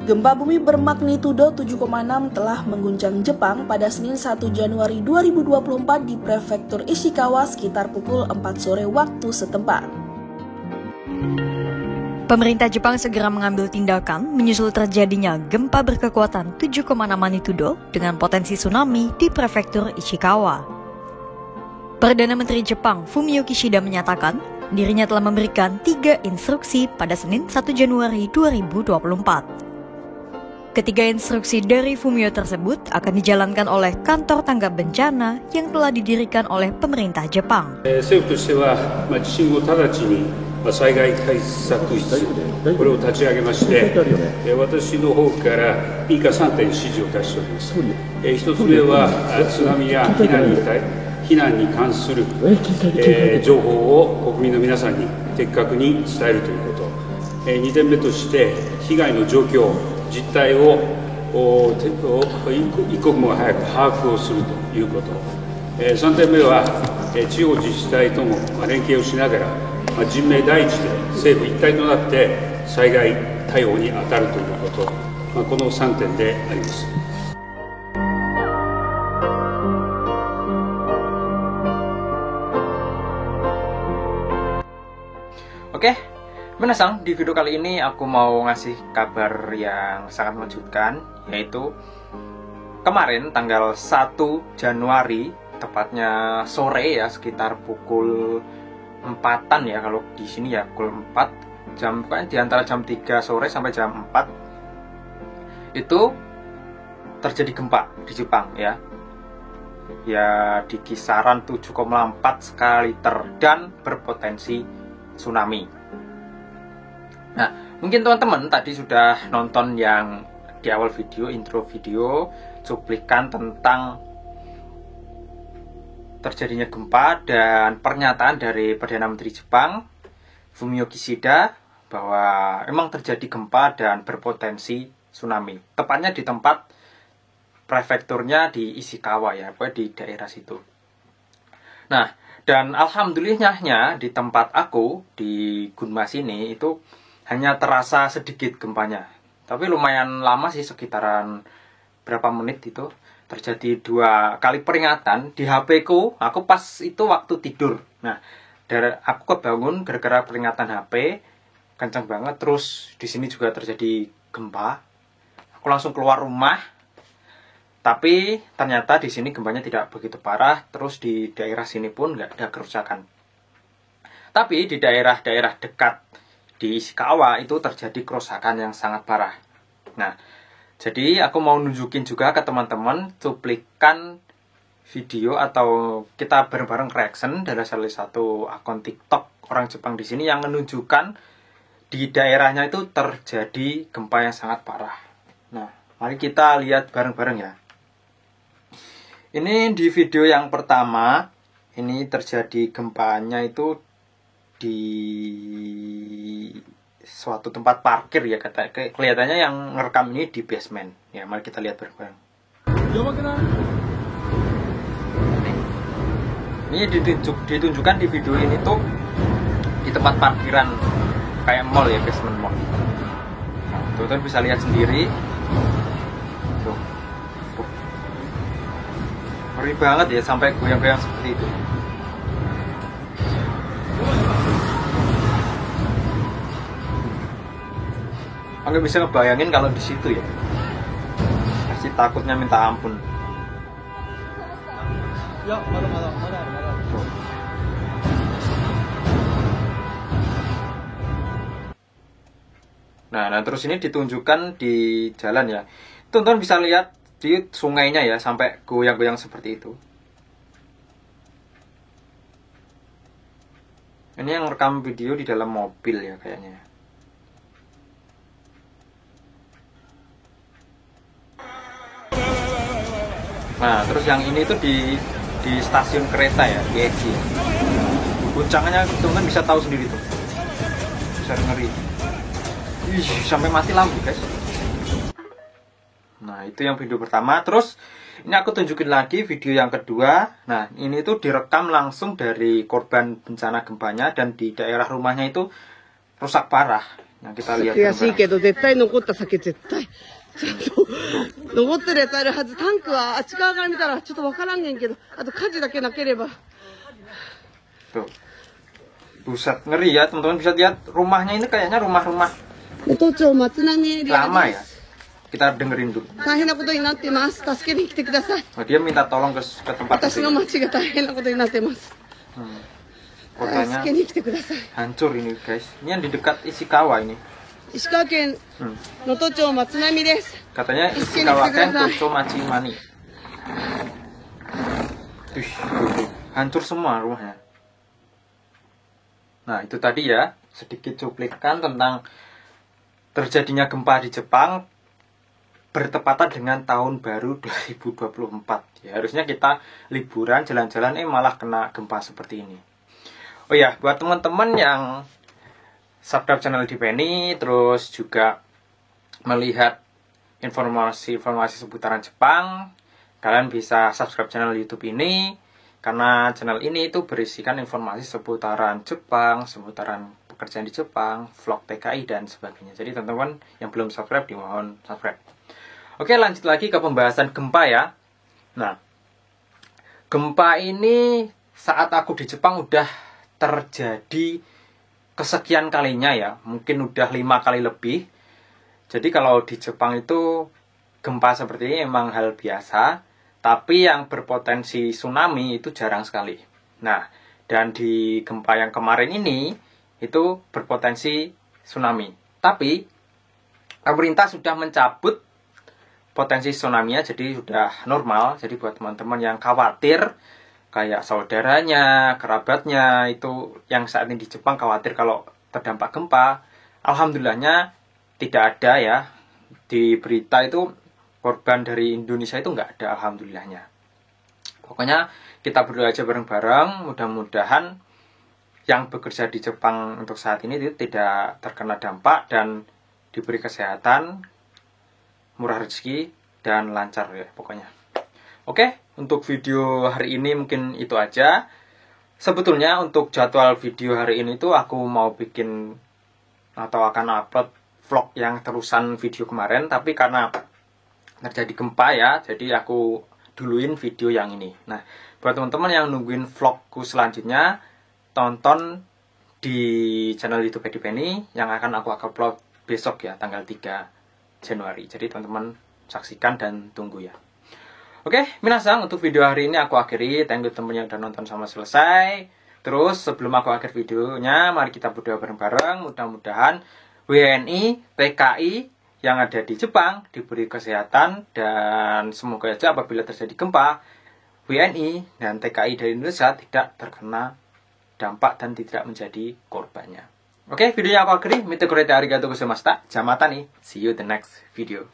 Gempa bumi bermagnitudo 7,6 telah mengguncang Jepang pada Senin 1 Januari 2024 di Prefektur Ishikawa sekitar pukul 4 sore waktu setempat. Pemerintah Jepang segera mengambil tindakan menyusul terjadinya gempa berkekuatan 7,6 magnitudo dengan potensi tsunami di Prefektur Ishikawa. Perdana Menteri Jepang Fumio Kishida menyatakan dirinya telah memberikan 3 instruksi pada Senin 1 Januari 2024. Ketiga instruksi dari Fumio tersebut akan dijalankan oleh kantor tanggap bencana yang telah didirikan oleh pemerintah Jepang. 災害対策室これを立ち上げまして、私の方から以下3点指示を出しております。1つ目は津波や避難に関する情報を国民の皆さんに的確に伝えるということ、2点目として被害の状況実態を一刻も早く把握をするということ、3点目は地方自治体とも連携をしながら人命第一で政府一体となって災害対応に当たるということ、この3点であります。Oke, Minasang, di video kali ini aku mau ngasih kabar yang sangat mengejutkan, yaitu kemarin tanggal 1 Januari, tepatnya sore ya, sekitar pukul 4-an ya, kalau di sini ya pukul 4 jam, pokoknya di antara jam 3 sore sampai jam 4 itu terjadi gempa di Jepang ya. Ya di kisaran 7,4 skala Richter dan berpotensi tsunami. Nah, mungkin teman-teman tadi sudah nonton yang di awal video, intro video, cuplikan tentang terjadinya gempa dan pernyataan dari Perdana Menteri Jepang Fumio Kishida bahwa memang terjadi gempa dan berpotensi tsunami. Tepatnya di tempat prefekturnya di Ishikawa ya, pokoknya di daerah situ. Nah, dan alhamdulillahnya di tempat aku di Gunma sini itu hanya terasa sedikit gempanya. Tapi lumayan lama sih, sekitaran berapa menit itu. Terjadi 2 kali peringatan di HP ku. Aku pas itu waktu tidur. Nah, aku kebangun gara-gara peringatan HP kencang banget. Terus di sini juga terjadi gempa. Aku langsung keluar rumah. Tapi ternyata di sini gempanya tidak begitu parah. Terus di daerah sini pun nggak ada kerusakan. Tapi di daerah-daerah dekat di Ishikawa itu terjadi kerusakan yang sangat parah. Nah, jadi aku mau nunjukin juga ke teman-teman cuplikan video atau kita bareng-bareng reaction dari salah satu akun TikTok orang Jepang di sini yang menunjukkan di daerahnya itu terjadi gempa yang sangat parah. Nah, mari kita lihat bareng-bareng ya. Ini di video yang pertama, ini terjadi gempanya itu di suatu tempat parkir ya, kelihatannya yang ngerekam ini di basement ya. Mari kita lihat bareng-bareng. Ini ditunjukkan di video ini tuh di tempat parkiran kayak mall ya, basement mall. Tuh bisa lihat sendiri tuh. Ngeri banget ya, sampai goyang-goyang seperti itu. Aku bisa ngebayangin kalau di situ ya, pasti takutnya minta ampun. Nah, terus ini ditunjukkan di jalan ya. Tonton bisa lihat di sungainya ya, sampai goyang-goyang seperti itu. Ini yang rekam video di dalam mobil ya kayaknya. Nah, terus yang ini tuh di stasiun kereta ya, di Eji. Guncangannya teman-teman bisa tahu sendiri tuh. Bisa ngeri. Ih, sampai mati lampu, guys. Nah, itu yang video pertama. Terus ini aku tunjukin lagi video yang kedua. Nah, ini tuh direkam langsung dari korban bencana gempanya, dan di daerah rumahnya itu rusak parah yang kita lihat. 悔しいけど絶対残った酒絶対ちゃんと残ってるやつあるはず。タンクはあっち側から見たらちょっとわからんねんけど、あと火事だけなければ。 Tuh. Buset, ngeri ya teman-teman, bisa lihat rumahnya ini kayaknya rumah-rumah 能登町松波エリア lama で ya. Kita dengerin dulu. 大変なことになってます。助けに来てください。 Oh, dia minta tolong ke tempat 私の itu. 町が大変なことになってます。 Kotanya 助けに来てください。 hancur ini guys. Ini yang di dekat Ishikawa ini. 石川県能登町松波です。 Katanya Ishikawa Ken Tocho Machimani. Hancur semua rumahnya. Nah, itu tadi ya sedikit cuplikan tentang terjadinya gempa di Jepang bertepatan dengan tahun baru 2024. Ya, harusnya kita liburan jalan-jalan malah kena gempa seperti ini. Oh ya, buat teman-teman yang subscribe channel di Penny, terus juga melihat informasi-informasi seputaran Jepang, kalian bisa subscribe channel YouTube ini, karena channel ini itu berisikan informasi seputaran Jepang, seputaran pekerjaan di Jepang, vlog PKI dan sebagainya. Jadi teman-teman yang belum subscribe dimohon subscribe. Oke, lanjut lagi ke pembahasan gempa ya. Nah, gempa ini saat aku di Jepang udah terjadi kesekian kalinya ya, mungkin udah 5 kali lebih. Jadi kalau di Jepang itu gempa seperti ini emang hal biasa, tapi yang berpotensi tsunami itu jarang sekali. Nah, dan di gempa yang kemarin ini itu berpotensi tsunami. Tapi pemerintah sudah mencabut potensi tsunami-nya, jadi sudah normal. Jadi buat teman-teman yang khawatir, kayak saudaranya, kerabatnya itu yang saat ini di Jepang khawatir kalau terdampak gempa, alhamdulillahnya tidak ada ya. Di berita itu korban dari Indonesia itu nggak ada, alhamdulillahnya. Pokoknya kita berdoa aja bareng-bareng, mudah-mudahan yang bekerja di Jepang untuk saat ini itu tidak terkena dampak dan diberi kesehatan, murah rezeki, dan lancar ya pokoknya. Oke, untuk video hari ini mungkin itu aja. Sebetulnya untuk jadwal video hari ini tuh aku mau bikin atau akan upload vlog yang terusan video kemarin, tapi karena terjadi gempa ya, jadi aku duluin video yang ini. Nah, buat teman-teman yang nungguin vlogku selanjutnya, tonton di channel YouTube Edi Penny yang akan aku upload besok ya, tanggal 3 Januari. Jadi teman-teman saksikan dan tunggu ya. Oke, minasang, untuk video hari ini aku akhiri. Thank you teman-teman yang udah nonton sampai selesai. Terus sebelum aku akhir videonya, mari kita berdoa bareng-bareng. Mudah-mudahan WNI, TKI yang ada di Jepang diberi kesehatan, dan semoga aja apabila terjadi gempa, WNI dan TKI dari Indonesia tidak terkena dampak dan tidak menjadi korbannya. Oke, videonya aku akhiri. Mite korete arigatou gozaimashita. Jamatani. See you the next video.